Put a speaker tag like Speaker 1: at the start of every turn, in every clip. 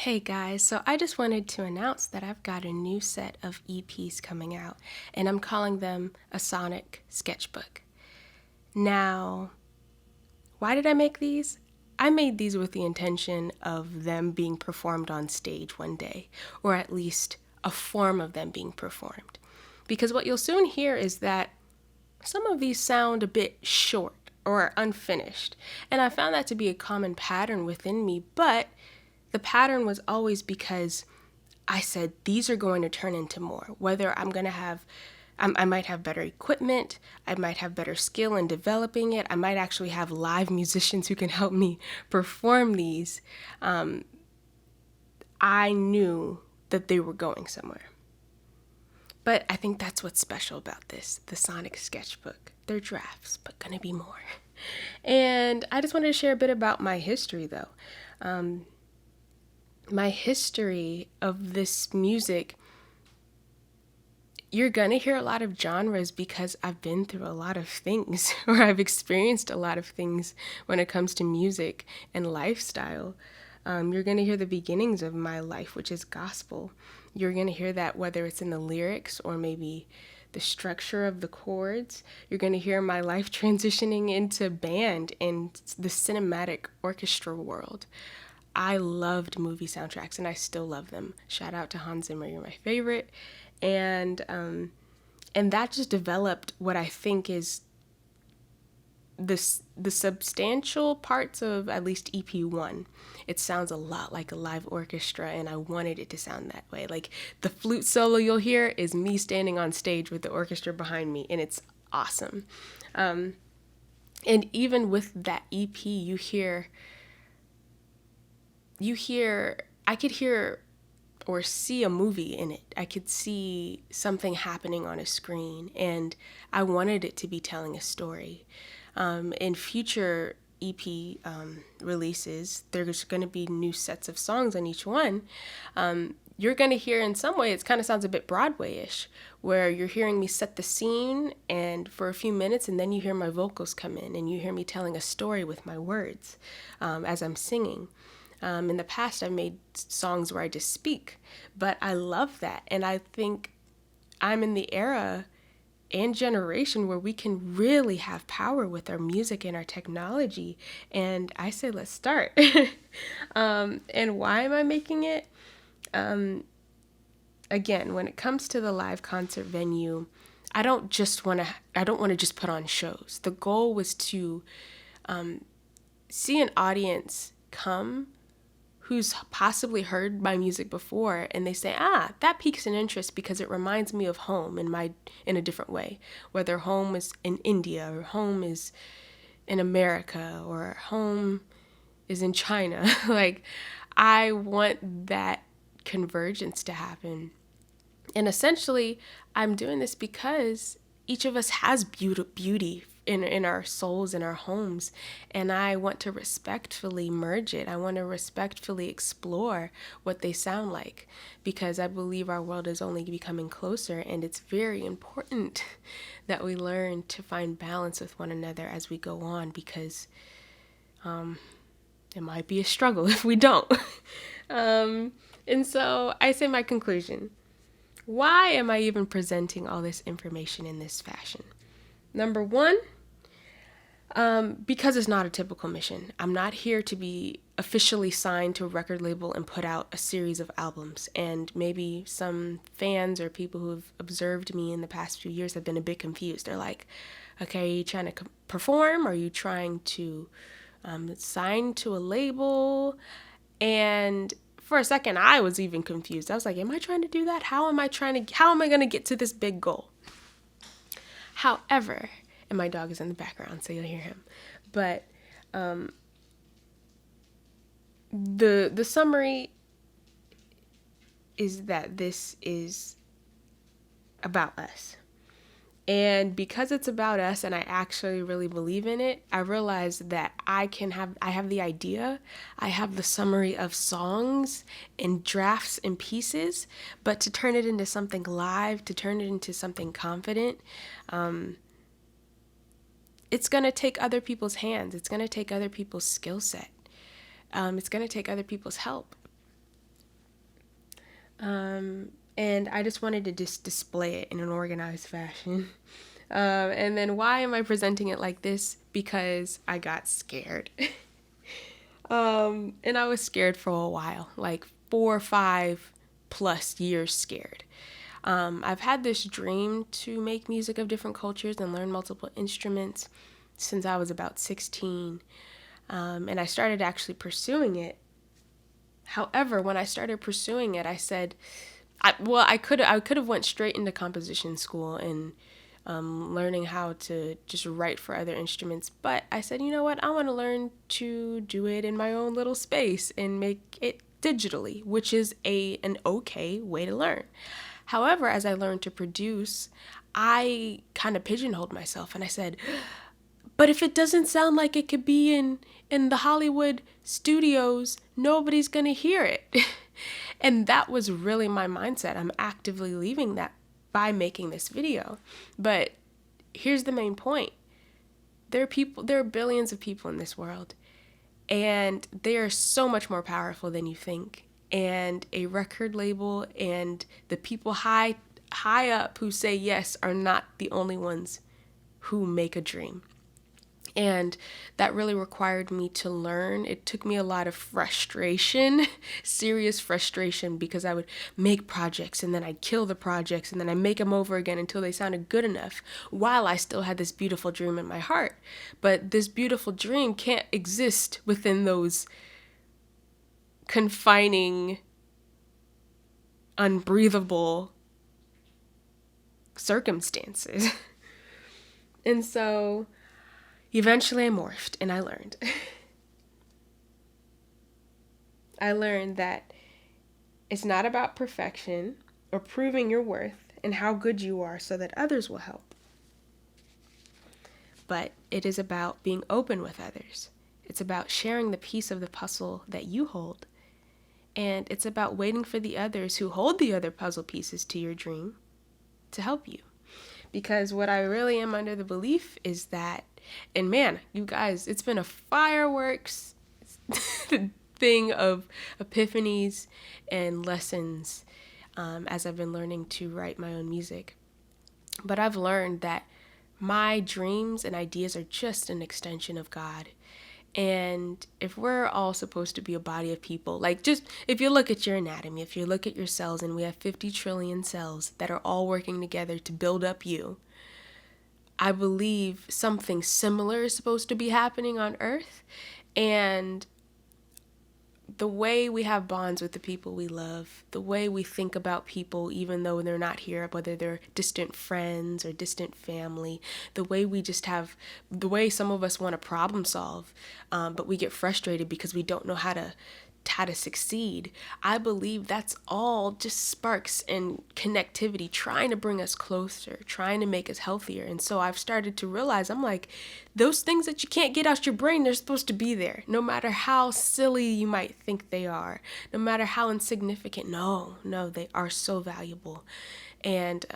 Speaker 1: Hey guys, so I just wanted to announce that I've got a new set of EPs coming out, and I'm calling them a Sonic Sketchbook. Now, why did I make these? I made these with the intention of them being performed on stage one day, or at least a form of them being performed. Because what you'll soon hear is that some of these sound a bit short or unfinished, and I found that to be a common pattern within me, but the pattern was always because I said these are going to turn into more. Whether I'm going to have, I might have better equipment, I might have better skill in developing it, I might actually have live musicians who can help me perform these. I knew that they were going somewhere. But I think that's what's special about this, the Sonic Sketchbook. They're drafts, but gonna be more. And I just wanted to share a bit about my history though. My history of this music, you're gonna hear a lot of genres because I've been through a lot of things, or I've experienced a lot of things when it comes to music and lifestyle. You're gonna hear the beginnings of my life, which is gospel. You're gonna hear that whether it's in the lyrics or maybe the structure of the chords. You're gonna hear my life transitioning into band and the cinematic orchestra world. I loved movie soundtracks and I still love them. Shout out to Hans Zimmer, you're my favorite. And that just developed what I think is the substantial parts of at least EP1. It sounds a lot like a live orchestra, and I wanted it to sound that way. Like the flute solo you'll hear is me standing on stage with the orchestra behind me, and it's awesome. And even with that EP, I could hear or see a movie in it. I could see something happening on a screen, and I wanted it to be telling a story. In future EP releases, there's going to be new sets of songs on each one. You're going to hear in some way, it kind of sounds a bit Broadway-ish, where you're hearing me set the scene and for a few minutes, and then you hear my vocals come in and you hear me telling a story with my words as I'm singing. In the past, I've made songs where I just speak, but I love that. And I think I'm in the era and generation where we can really have power with our music and our technology. And I say, let's start. And why am I making it? Again, when it comes to the live concert venue, I don't want to just put on shows. The goal was to see an audience come who's possibly heard my music before, and they say, that piques an interest because it reminds me of home in a different way, whether home is in India or home is in America or home is in China. Like, I want that convergence to happen. And essentially, I'm doing this because each of us has beauty in our souls, in our homes, and I want to respectfully merge it. I want to respectfully explore what they sound like, because I believe our world is only becoming closer, and it's very important that we learn to find balance with one another as we go on, because it might be a struggle if we don't. And so I say my conclusion. Why am I even presenting all this information in this fashion? Number one, because it's not a typical mission. I'm not here to be officially signed to a record label and put out a series of albums. And maybe some fans or people who have observed me in the past few years have been a bit confused. They're like, okay, are you trying to perform? Are you trying to sign to a label? And for a second, I was even confused. I was like, am I trying to do that? How am I going to get to this big goal? However, and my dog is in the background, so you'll hear him. But the summary is that this is about us. And because it's about us and I actually really believe in it, I realized that I have the idea, I have the summary of songs and drafts and pieces, but to turn it into something live, to turn it into something confident, it's going to take other people's hands. It's going to take other people's skill set. It's going to take other people's help. And I just wanted to just display it in an organized fashion. And then why am I presenting it like this? Because I got scared. And I was scared for a while, like 4 or 5+ years scared. I've had this dream to make music of different cultures and learn multiple instruments since I was about 16. And I started actually pursuing it. However, when I started pursuing it, I said, I could have went straight into composition school and learning how to just write for other instruments. But I said, you know what? I want to learn to do it in my own little space and make it digitally, which is an okay way to learn. However, as I learned to produce, I kind of pigeonholed myself and I said, but if it doesn't sound like it could be in the Hollywood studios, nobody's going to hear it. And that was really my mindset. I'm actively leaving that by making this video. But here's the main point. There are billions of people in this world, and they are so much more powerful than you think. And a record label and the people high up who say yes are not the only ones who make a dream. And that really required me to learn. It took me a lot of frustration, serious frustration, because I would make projects and then I'd kill the projects and then I'd make them over again until they sounded good enough while I still had this beautiful dream in my heart. But this beautiful dream can't exist within those confining, unbreathable circumstances. And so eventually I morphed and I learned. I learned that it's not about perfection or proving your worth and how good you are so that others will help. But it is about being open with others. It's about sharing the piece of the puzzle that you hold. And it's about waiting for the others who hold the other puzzle pieces to your dream to help you. Because what I really am under the belief is that, and man, you guys, it's been a fireworks thing of epiphanies and lessons as I've been learning to write my own music. But I've learned that my dreams and ideas are just an extension of God. And if we're all supposed to be a body of people, like just if you look at your anatomy, if you look at your cells, and we have 50 trillion cells that are all working together to build up you, I believe something similar is supposed to be happening on Earth. And the way we have bonds with the people we love, the way we think about people even though they're not here, whether they're distant friends or distant family, the way we just have, the way some of us want to problem solve, but we get frustrated because we don't know how to succeed. I believe that's all just sparks and connectivity trying to bring us closer, trying to make us healthier. And so I've started to realize, I'm like, those things that you can't get out your brain, they're supposed to be there, no matter how silly you might think they are, no matter how insignificant. No, they are so valuable. And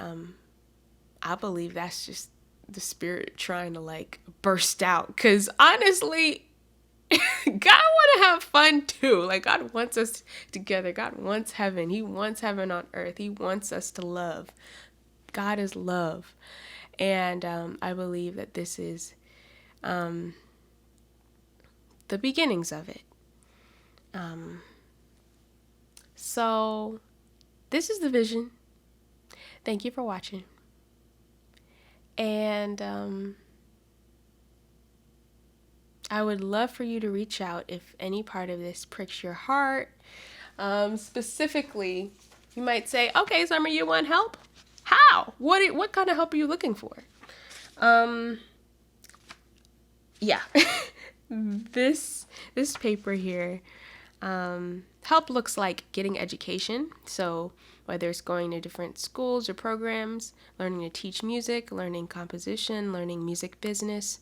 Speaker 1: I believe that's just the spirit trying to like burst out, because honestly, God want to have fun too. Like, God wants us together. God wants heaven. He wants heaven on earth. He wants us to love. God is love. And I believe that this is the beginnings of it. So this is the vision. Thank you for watching. And I would love for you to reach out if any part of this pricks your heart. Specifically, you might say, okay, Summer, you want help? How? What kind of help are you looking for? Yeah. This paper here, help looks like getting education. So whether it's going to different schools or programs, learning to teach music, learning composition, learning music business,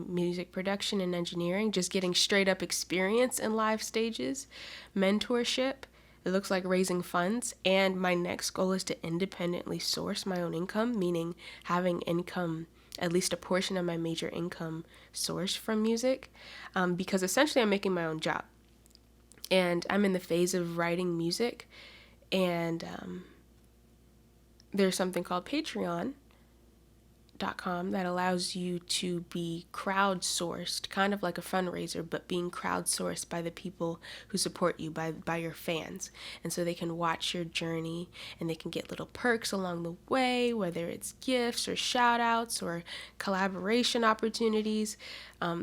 Speaker 1: music production and engineering, just getting straight up experience in live stages, mentorship. It looks like raising funds. And my next goal is to independently source my own income, meaning having income, at least a portion of my major income sourced from music, because essentially I'm making my own job. And I'm in the phase of writing music And there's something called Patreon.com that allows you to be crowdsourced, kind of like a fundraiser, but being crowdsourced by the people who support you, by your fans. And so they can watch your journey and they can get little perks along the way, whether it's gifts or shout outs or collaboration opportunities.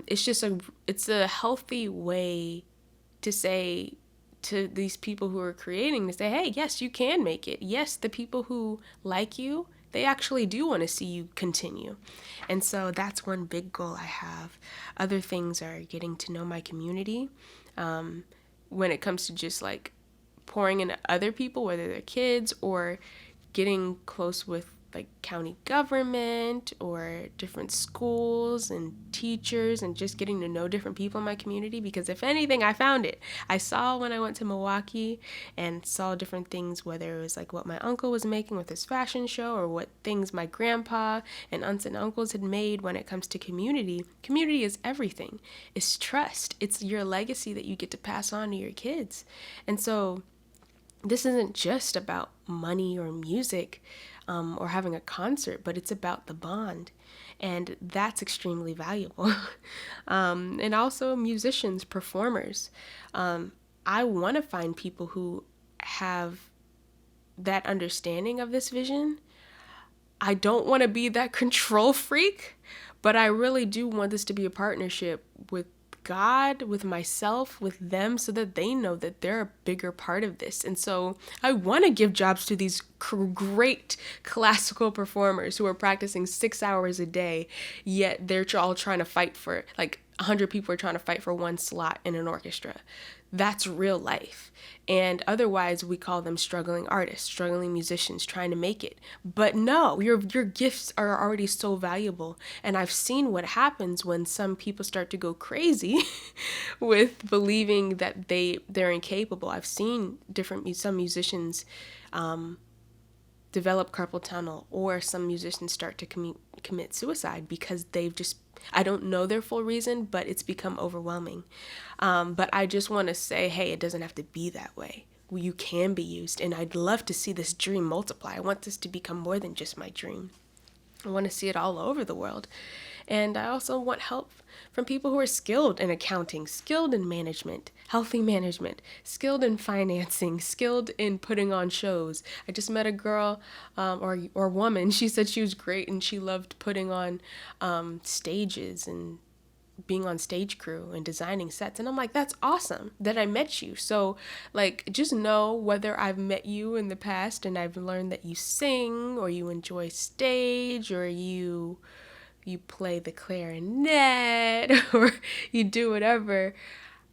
Speaker 1: It's a healthy way to say to these people who are creating, to say, hey, yes, you can make it. Yes, the people who like you, they actually do want to see you continue. And so that's one big goal I have. Other things are getting to know my community. When it comes to just like pouring into other people, whether they're kids or getting close with like county government or different schools and teachers, and just getting to know different people in my community. Because if anything, I found it. I saw when I went to Milwaukee and saw different things, whether it was like what my uncle was making with his fashion show or what things my grandpa and aunts and uncles had made. When it comes to community, community is everything. It's trust. It's your legacy that you get to pass on to your kids. And so this isn't just about money or music or having a concert, but it's about the bond. And that's extremely valuable. And also musicians, performers. I want to find people who have that understanding of this vision. I don't want to be that control freak, but I really do want this to be a partnership with God, with myself, with them, so that they know that they're a bigger part of this. And so I want to give jobs to these great classical performers who are practicing 6 hours a day, yet they're all trying to fight for, like 100 people are trying to fight for one slot in an orchestra. That's real life. And otherwise we call them struggling artists, struggling musicians trying to make it. But no, your gifts are already so valuable. And I've seen what happens when some people start to go crazy with believing that they're incapable. I've seen some musicians develop carpal tunnel, or some musicians start to commit suicide because I don't know their full reason, but it's become overwhelming. But I just want to say, hey, it doesn't have to be that way. You can be used, and I'd love to see this dream multiply. I want this to become more than just my dream. I want to see it all over the world. And I also want help from people who are skilled in accounting, skilled in management, healthy management, skilled in financing, skilled in putting on shows. I just met a girl or woman. She said she was great and she loved putting on stages and being on stage crew and designing sets. And I'm like, that's awesome that I met you. So like, just know whether I've met you in the past and I've learned that you sing or you enjoy stage or you play the clarinet or you do whatever,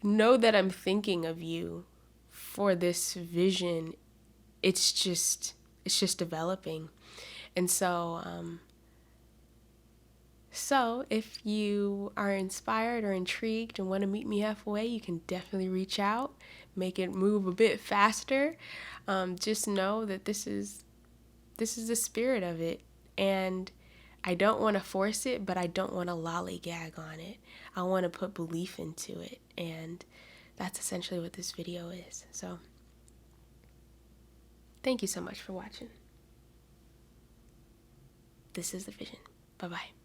Speaker 1: know that I'm thinking of you for this vision. It's just developing. And so if you are inspired or intrigued and want to meet me halfway, you can definitely reach out, make it move a bit faster. Just know that this is the spirit of it. And I don't want to force it, but I don't want to lollygag on it. I want to put belief into it. And that's essentially what this video is. So thank you so much for watching. This is the vision. Bye-bye.